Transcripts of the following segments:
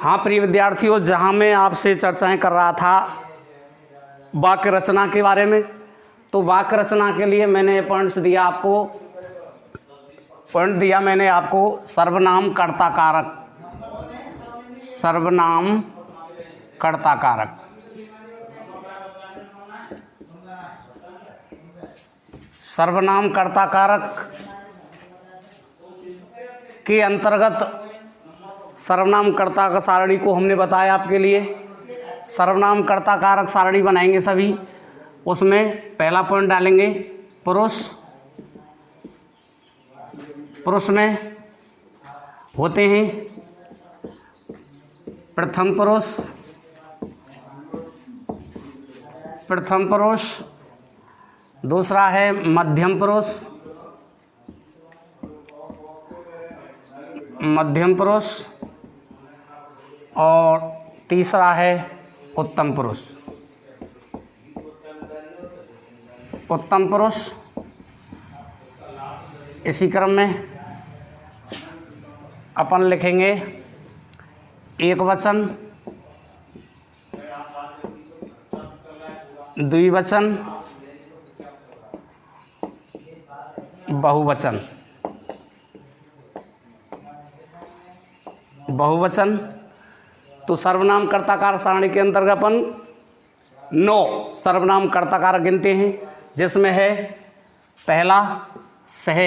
हाँ प्रिय विद्यार्थियों, जहाँ मैं आपसे चर्चाएं कर रहा था वाक्य रचना के बारे में, तो वाक्य रचना के लिए मैंने पॉइंट्स दिया आपको। पॉइंट दिया मैंने आपको सर्वनाम कर्ता कारक। सर्वनाम कर्ता कारक, सर्वनाम कर्ता कारक के अंतर्गत सर्वनाम कर्ता का सारणी को हमने बताया आपके लिए। सर्वनाम कर्ता कारक सारणी बनाएंगे सभी। उसमें पहला पॉइंट डालेंगे पुरुष। पुरुष में होते हैं प्रथम पुरुष, प्रथम पुरुष। दूसरा है मध्यम पुरुष, मध्यम पुरुष। और तीसरा है उत्तम पुरुष, उत्तम पुरुष। इसी क्रम में अपन लिखेंगे एक वचन, द्विवचन, बहुवचन। बहुवचन तो सर्वनाम कर्ता कारक सारणी के अंतर्गत अपन 9 सर्वनाम कर्ता कारक गिनते हैं, जिसमें है पहला सह।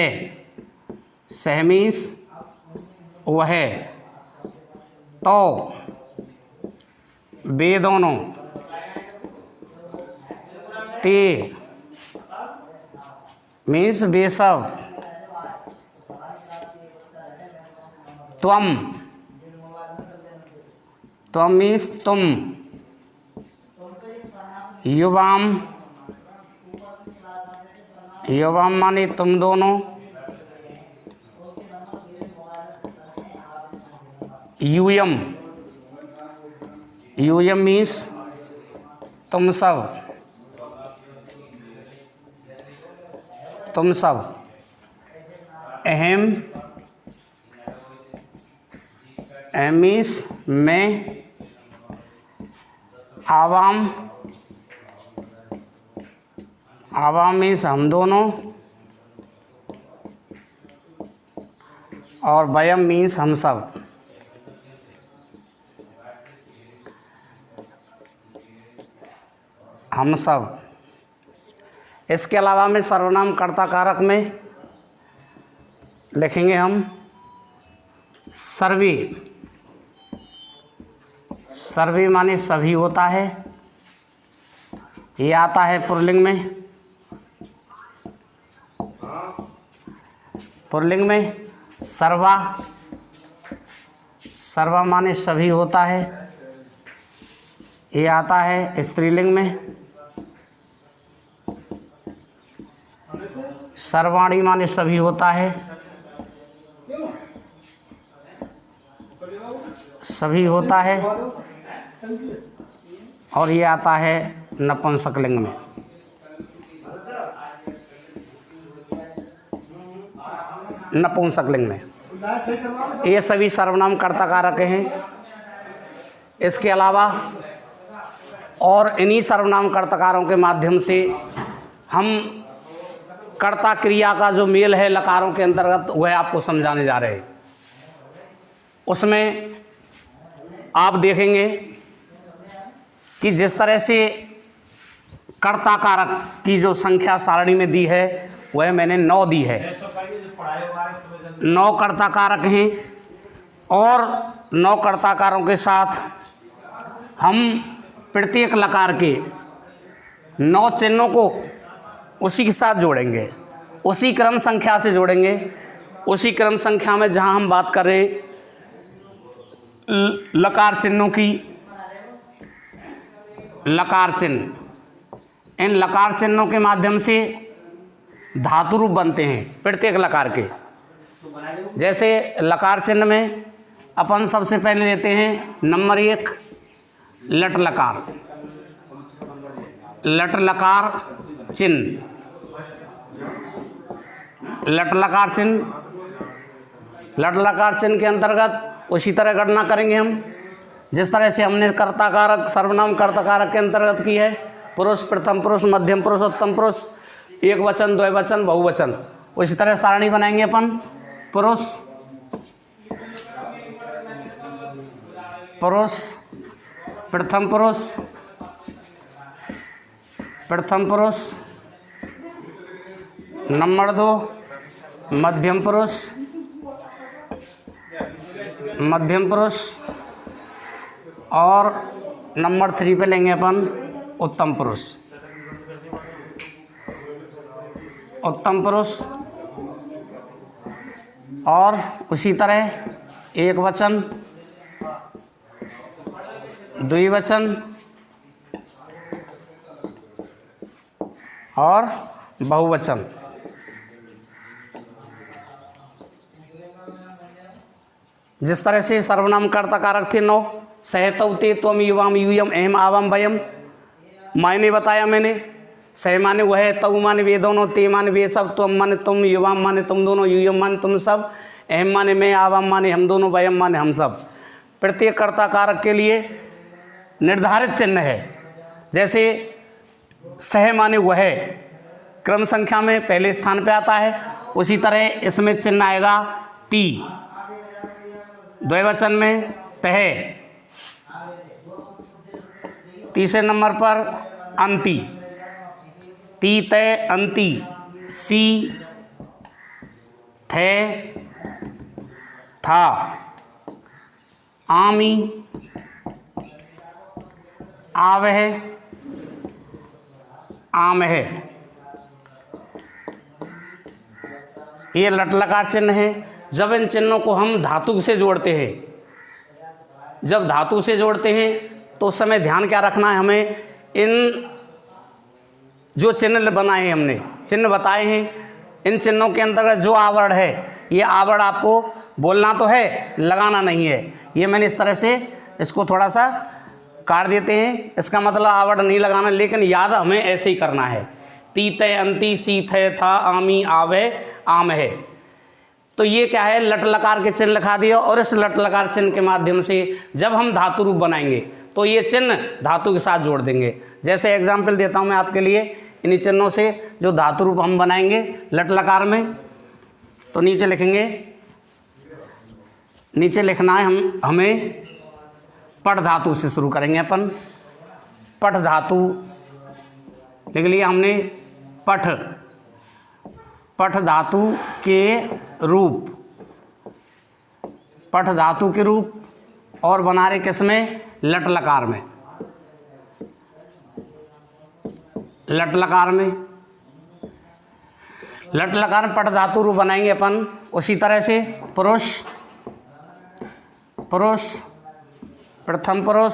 सह मीन्स वह, तो, वे दोनों, ते मीन्स वे सब, त्वम, त्वम मीन्स तुम, युवाम, युवाम माने तुम दोनों, यूयम, यूयम मीन्स तुम सब, तुम सब। अहम, अहम मीन्स मैं। आवाम, आवाम मीन्स हम दोनों। और वयम मीन्स हम सब। हम सब। इसके अलावा में सर्वनाम कर्ता कारक में लिखेंगे हम सर्वे। सर्वे माने सभी होता है। ये आता है पुल्लिंग में। पुल्लिंग में सर्वा, सर्वा माने सभी होता है। ये आता है स्त्रीलिंग में। सर्वाणी माने सभी होता है, सभी होता है। और ये आता है नपुंसकलिंग में। नपुंसकलिंग में ये सभी सर्वनाम कर्ता कारक हैं। इसके अलावा और इन्हीं सर्वनाम कर्ता कारकों के माध्यम से हम कर्ता क्रिया का जो मेल है लकारों के अंतर्गत, वह आपको समझाने जा रहे हैं। उसमें आप देखेंगे कि जिस तरह से कर्ता कारक की जो संख्या सारणी में दी है, वह मैंने 9 दी है। 9 कर्ता कारक हैं और 9 कर्ता कारकों के साथ हम प्रत्येक लकार के 9 चिन्हों को उसी के साथ जोड़ेंगे, उसी क्रम संख्या से जोड़ेंगे। उसी क्रम संख्या में जहाँ हम बात कर रहे लकार चिन्हों की, लकार चिन्ह, इन लकार चिन्हों के माध्यम से धातु रूप बनते हैं प्रत्येक लकार के। जैसे लकार चिन्ह में अपन सबसे पहले लेते हैं नंबर 1 लट लकार। लट लकार चिन्ह, लट लकार चिन्ह, लट लकार चिन्ह के अंतर्गत उसी तरह गणना करेंगे हम। जिस तरह से हमने कर्ता कारक सर्वनाम कर्ता कारक के अंतर्गत की है, पुरुष, प्रथम पुरुष, मध्यम पुरुष, उत्तम पुरुष, एक वचन, द्विवचन, बहुवचन, उसी तरह सारणी बनाएंगे अपन। पुरुष, पुरुष, प्रथम पुरुष, प्रथम पुरुष, नंबर 2 मध्यम पुरुष, मध्यम पुरुष, और नंबर 3 पे लेंगे अपन उत्तम पुरुष, उत्तम पुरुष, और उसी तरह एक वचन, द्विवचन और बहुवचन। जिस तरह से सर्वनाम कर्ता कारक थे 9, सहतौ ते त्वम युवाम यूयम अहम आवाम वयम, मायने बताया मैंने। सह माने वह, तऊ माने वे दोनों, ते माने वे सब, त्वम माने तुम, युवाम माने तुम दोनों, यूयम माने तुम सब, अहम माने मैं, आवाम माने हम दोनों, वयम माने हम सब। प्रत्येक कर्ता कारक के लिए निर्धारित चिन्ह है। जैसे सह माने वह क्रम संख्या में पहले स्थान पे आता है, उसी तरह इसमें चिन्ह आएगा टी। द्विवचन में तह, तीसरे नंबर पर अंति, ती तय अंति, सी थे था, आमी आवह आम है। ये लट लकार चिन्ह है। जब इन चिन्हों को हम धातु से जोड़ते हैं, जब धातु से जोड़ते हैं तो उस समय ध्यान क्या रखना है हमें, इन जो चिन्ह बनाए हैं, हमने चिन्ह बताए हैं, इन चिन्हों के अंतर्गत जो आवरण है, ये आवरण आपको बोलना तो है, लगाना नहीं है। ये मैंने इस तरह से इसको थोड़ा सा काट देते हैं, इसका मतलब आवरण नहीं लगाना, लेकिन याद हमें ऐसे ही करना है। ती तय अंति, सी थे था, आमी आवे आम है। तो ये क्या है, लट लकार के चिन्ह लिखा दिया, और इस लट लकार चिन्ह के माध्यम से जब हम धातु रूप बनाएंगे तो ये चिन्ह धातु के साथ जोड़ देंगे। जैसे एग्जाम्पल देता हूँ मैं आपके लिए, इन्हीं चिन्हों से जो धातु रूप हम बनाएंगे लट लकार में। तो नीचे लिखेंगे, नीचे लिखना है हमें पठ धातु से शुरू करेंगे अपन। पठ धातु लिख लिया हमने, पठ, पठ धातु के रूप, पठ धातु के रूप, और बना रहे किसमें, लट लकार में, लट लकार में, लट लकार में पठ धातु रूप बनाएंगे अपन। उसी तरह से पुरुष, पुरुष, प्रथम पुरुष,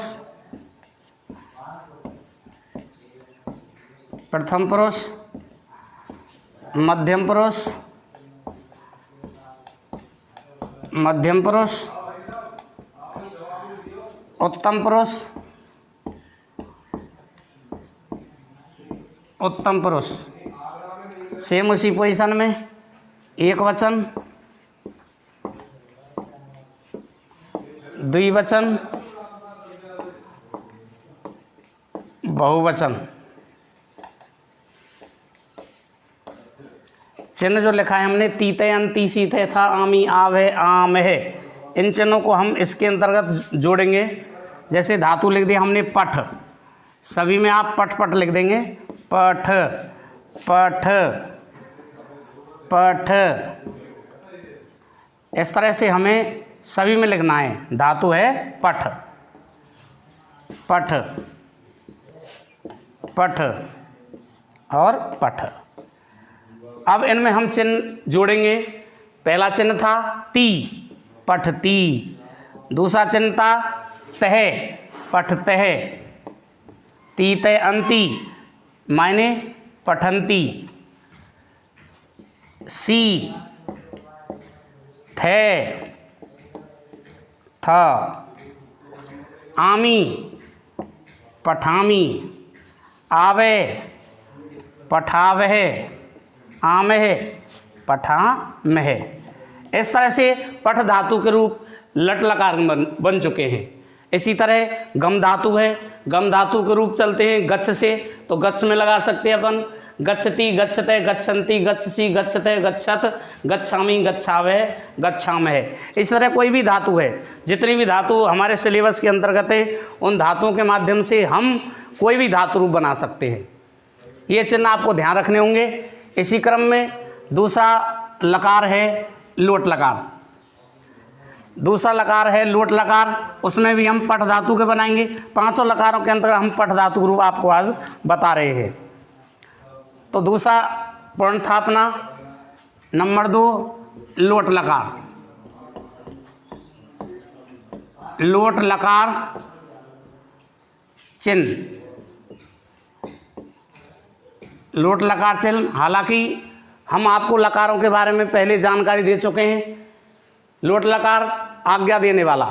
प्रथम पुरुष, मध्यम पुरुष, मध्यम पुरुष, उत्तम पुरुष, उत्तम पुरुष। सेम उसी पोजीशन में एक वचन, द्विवचन, बहुवचन। चिन्ह जो लिखा है हमने, तीते अंति, सीते था, आमी आवे आम है, इन चिन्हों को हम इसके अंतर्गत जोड़ेंगे। जैसे धातु लिख दिया हमने पठ, सभी में आप पठ पठ लिख देंगे, पठ पठ पठ, इस तरह से हमें सभी में लिखना है। धातु है पठ, पठ, पठ और पठ। अब इनमें हम चिन्ह जोड़ेंगे। पहला चिन्ह था ती, पठती। दूसरा चिन्ह था तह, पठतह। ती तय अंति मायने पठंती। सी थे था, आमी पठामी, आवे पठावह, आमह पठामह। इस तरह से पठ धातु के रूप लट लकार बन चुके हैं। इसी तरह गम धातु है, गम धातु के रूप चलते हैं गच्छ से, तो गच्छ में लगा सकते हैं अपन गच्छति, गच्छते, गच्छन्ति, गच्छसि, गच्छते, गच्छत, गच्छामि, गच्छावह, गच्छामहे। इस तरह कोई भी धातु है, जितनी भी धातु हमारे सिलेबस के अंतर्गत है, उन धातुओं के माध्यम से हम कोई भी धातु रूप बना सकते हैं। ये चिन्ह आपको ध्यान रखने होंगे। इसी क्रम में दूसरा लकार है लोट लकार। दूसरा लकार है लोट लकार, उसमें भी हम पठ धातु के बनाएंगे। पांचों लकारों के अंतर्गत हम पठ धातु रूप आपको आज बता रहे हैं। तो दूसरा पॉइंट था अपना नंबर 2 लोट लकार। लोट लकार चिन्ह, लोट लकार चिन्ह। हालांकि हम आपको लकारों के बारे में पहले जानकारी दे चुके हैं। लोट लकार आज्ञा देने वाला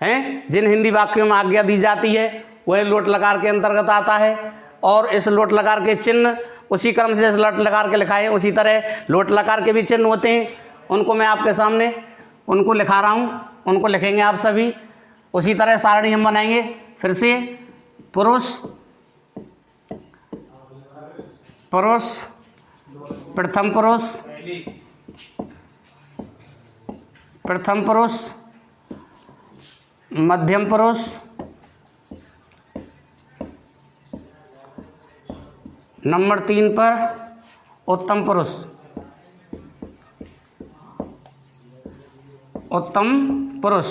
है, जिन हिंदी वाक्यों में आज्ञा दी जाती है वह लोट लकार के अंतर्गत आता है। और इस लोट लकार के चिन्ह उसी क्रम से जैसे लोट लकार के लिखाए उसी तरह लोट लकार के भी चिन्ह होते हैं। उनको मैं आपके सामने उनको लिखा रहा हूँ, उनको लिखेंगे आप सभी। उसी तरह सारणी हम बनाएंगे। फिर से पुरुष, पुरुष, प्रथम पुरुष, प्रथम पुरुष, मध्यम पुरुष, नंबर 3 पर उत्तम पुरुष, उत्तम पुरुष।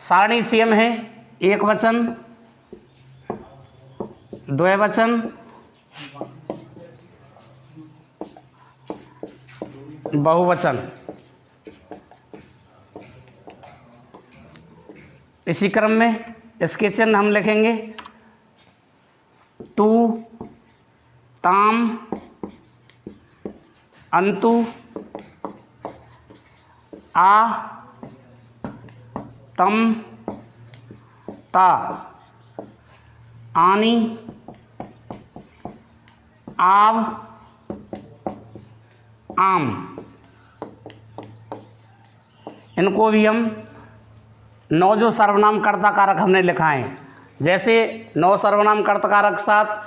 सारणी सेम है, एक वचन, द्विवचन, बहुवचन। इसी क्रम में इसके चिन्ह हम लिखेंगे तू, ताम, अंतु, आ, तम, ता, आनी, आव, आम। इनको भी हम 9 जो सर्वनाम कर्ता कारक हमने लिखा है, जैसे 9 सर्वनाम कर्ता कारक के साथ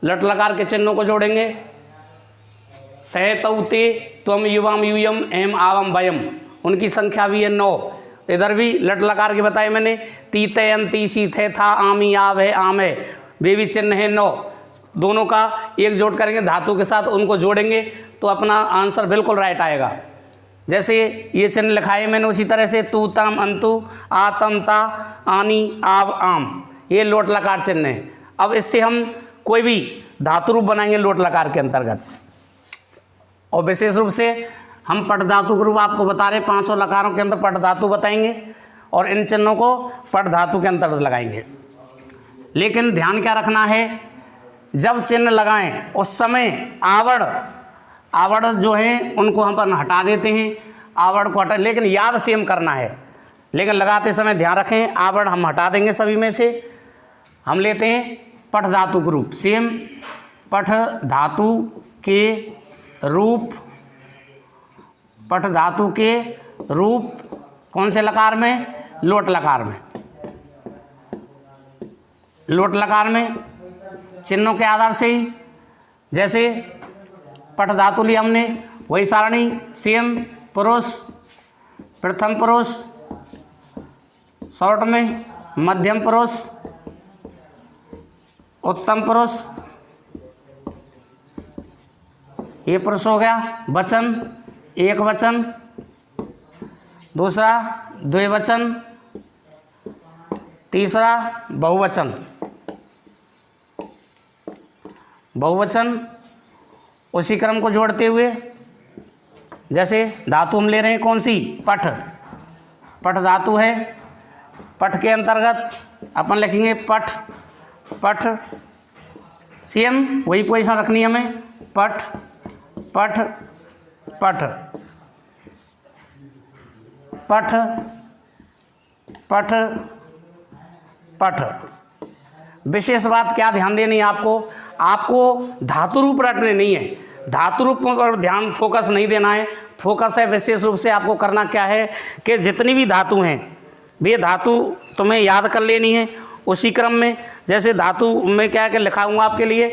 लट लकार के चिन्हों को जोड़ेंगे। सह, तौ, ते, त्वम, युवाम, यूयम, एम, आवम, वयम, उनकी संख्या भी है 9। इधर भी लट लकार के बताए मैंने, ती, ते, अन, ती, सी, थे, था, आमी, आव है, आम है, वे भी चिन्ह है 9। दोनों का एक जोड़ करेंगे धातु के साथ, उनको जोड़ेंगे तो अपना आंसर बिल्कुल राइट आएगा। जैसे ये चिन्ह लिखाए मैंने उसी तरह से तू, तम, अंतु, आ, तम, ता, आनी, आव, आम, ये लोट लकार चिन्ह है। अब इससे हम कोई भी धातु रूप बनाएंगे लोट लकार के अंतर्गत। और विशेष रूप से हम पठ धातु के रूप आपको बता रहे, 5 लकारों के अंदर पठ धातु बताएंगे और इन चिन्हों को पठ धातु के अंतर्गत लगाएंगे। लेकिन ध्यान क्या रखना है, जब चिन्ह लगाएं उस समय आवड़, आवड़ जो है उनको हम हटा देते हैं, आवड़ को हटा, लेकिन याद सेम करना है। लेकिन लगाते समय ध्यान रखें, आवड़ हम हटा देंगे सभी में से। हम लेते हैं पठ धातु के रूप, सेम पठ धातु के रूप, पठ धातु के रूप कौन से लकार में? लोट लकार में। लोट लकार में चिन्हों के आधार से ही, जैसे पठ धातु ली हमने, वही सारणी सेम, पुरुष, प्रथम पुरुष, शॉर्ट में मध्यम पुरुष, उत्तम पुरुष, ये पुरुष हो गया। वचन, एक वचन, दूसरा द्विवचन, तीसरा बहुवचन। बहुवचन उसी क्रम को जोड़ते हुए, जैसे धातु हम ले रहे हैं कौन सी? पठ। पठ धातु है, पठ के अंतर्गत अपन लिखेंगे पठ, पठ, सेम वही पोजीशन रखनी है हमें, पठ, पठ, पठ, पठ, पठ, पठ। विशेष बात क्या ध्यान देनी है आपको, आपको धातु रूप रटने नहीं है, धातु रूप पर ध्यान फोकस नहीं देना है। फोकस है विशेष रूप से आपको करना क्या है कि जितनी भी धातु हैं, ये धातु तुम्हें याद कर लेनी है उसी क्रम में। जैसे धातु में क्या क्या लिखा हूँ आपके लिए,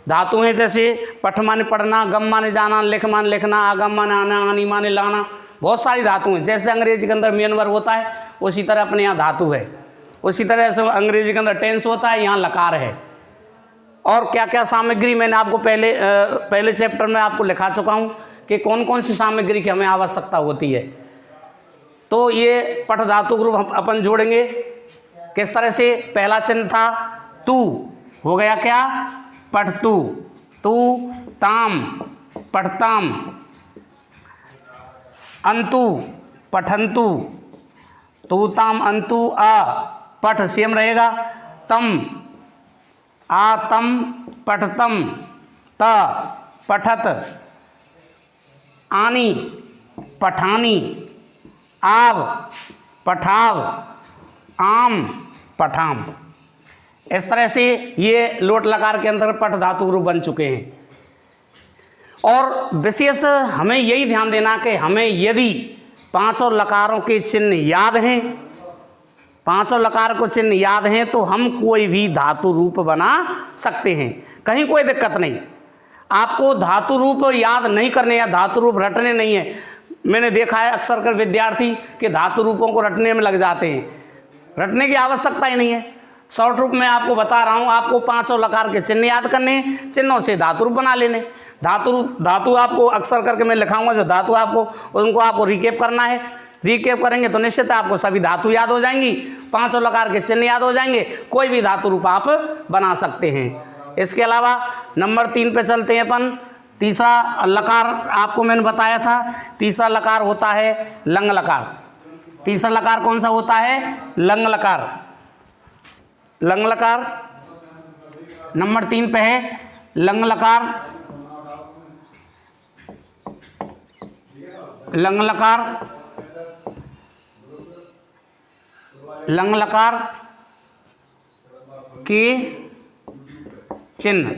धातु हैं जैसे पठ माने पढ़ना, गम माने जाना, लिख माने लिखना, आगम माने आना, आनी माने लाना, बहुत सारी धातु हैं। जैसे अंग्रेजी के अंदर मेन वर्ब होता है उसी तरह अपने यहाँ धातु है, उसी तरह से अंग्रेजी के अंदर टेंस होता है, यहाँ लकार है। और क्या क्या सामग्री मैंने आपको पहले चैप्टर में आपको लिखा चुका हूँ कि कौन कौन सी सामग्री की हमें आवश्यकता होती है। तो ये पठ धातु ग्रुप हम अपन जोड़ेंगे किस तरह से। पहला चिन्ह था तू, हो गया क्या, पठतू, तू ताम पठताम, अंतु पठंतु, तू ताम अंतु आ पठ सेम रहेगा, तम आतम पठतम, त पठत, आनी पठानी, आव पठाव, आम पठाम। इस तरह से ये लोट लकार के अंदर पठ धातु ग्रुप बन चुके हैं। और विशेष हमें यही ध्यान देना कि हमें यदि पांचों लकारों के चिन्ह याद हैं, पांचों लकार को चिन्ह याद हैं, तो हम कोई भी धातु रूप बना सकते हैं, कहीं कोई दिक्कत नहीं। आपको धातु रूप याद नहीं करने या धातु रूप रटने नहीं है। मैंने देखा है अक्सर कर विद्यार्थी कि धातु रूपों को रटने में लग जाते हैं, रटने की आवश्यकता ही नहीं है। शॉर्ट रूप में आपको बता रहा हूँ, आपको पांचों लकार के चिन्ह याद करने, चिन्हों से धातु रूप बना लेने। धातु आपको अक्सर करके मैं लिखाऊंगा जो धातु आपको, उनको आपको रिकेप करना है। रिकेप करेंगे तो निश्चित आपको सभी धातु याद हो जाएंगी, पांचों लकार के चिन्ह याद हो जाएंगे, कोई भी धातु रूप आप बना सकते हैं। इसके अलावा नंबर 3 पे चलते हैं अपन। तीसरा लकार आपको मैंने बताया था, तीसरा लकार होता है लंग लकार। तीसरा लकार कौन सा होता है, लंग लकार। लंग लकार नंबर 3 पे है लंग लकार। लंग लकार, लंग लकार के चिन्ह,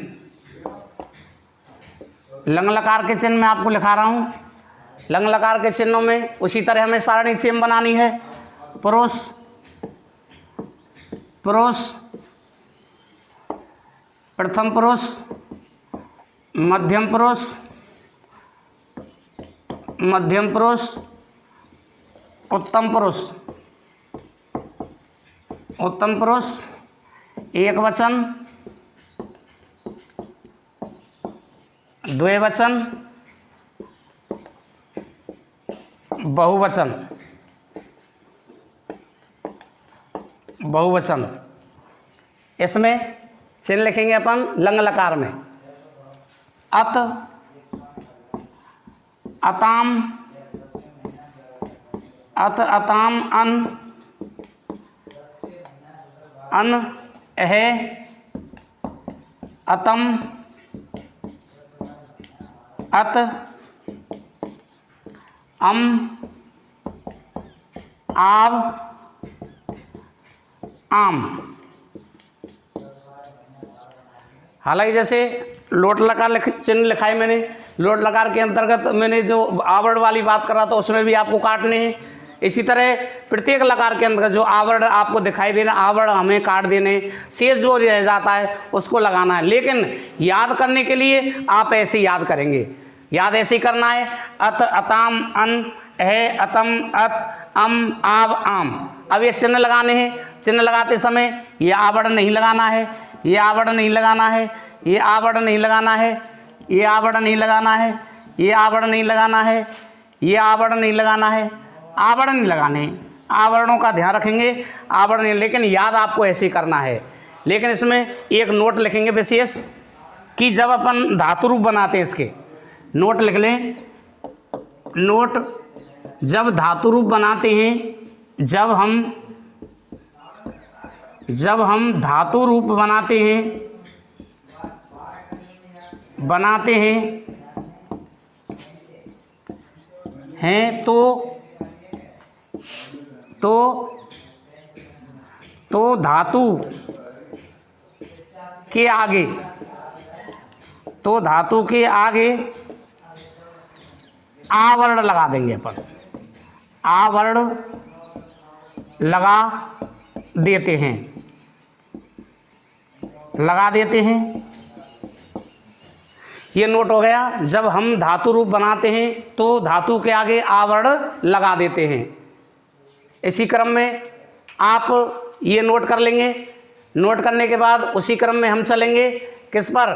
लंग लकार के चिन्ह मैं आपको लिखा रहा हूँ। लंग लकार के चिन्हों में उसी तरह हमें सारणी सेम बनानी है। पुरुष, पुरुष, प्रथम पुरुष, मध्यम पुरुष, मध्यम पुरुष, उत्तम पुरुष, उत्तम पुरुष, एक वचन, द्विवचन, बहुवचन, बहुवचन। इसमें चिन्ह लिखेंगे अपन लंग लकार में। अत, अताम, अत अताम, अन, अन अह, अतम, अत, अम, आव, आम। हालांकि जैसे लोट लकार चिन्ह लिखा है मैंने, लोट लकार के अंतर्गत मैंने जो आवरण वाली बात कर रहा था उसमें भी आपको काटने हैं। इसी तरह प्रत्येक लकार के अंदर जो आवरण आपको दिखाई देना, आवरण हमें काट देने, शेष जो रह जाता है उसको लगाना है। लेकिन याद करने के लिए आप ऐसे याद करेंगे, याद ऐसे ही करना है। अत, अताम, अन, अह, अतम, अत, अम, आव, आम। अब ये चिन्ह लगाने हैं। चिन्ह लगाते समय ये आवरण नहीं लगाना है, ये आवरण नहीं लगाना है, ये आवरण नहीं लगाना है, ये आवरण नहीं लगाना है, ये आवरण नहीं लगाना है, ये आवरण नहीं लगाना है, आवरण नहीं लगाने। आवरणों का ध्यान रखेंगे, आवरण नहीं, लेकिन याद आपको ऐसे ही करना है। लेकिन इसमें एक नोट लिखेंगे विशेष कि जब अपन धातु रूप बनाते हैं, इसके नोट लिख लें। नोट जब धातु रूप बनाते हैं, जब हम धातु रूप बनाते हैं तो धातु के आगे आवरण लगा देंगे अपन। आवरण लगा देते हैं, लगा देते हैं। ये नोट हो गया। जब हम धातु रूप बनाते हैं तो धातु के आगे आवरण लगा देते हैं। इसी क्रम में आप ये नोट कर लेंगे। नोट करने के बाद उसी क्रम में हम चलेंगे किस पर,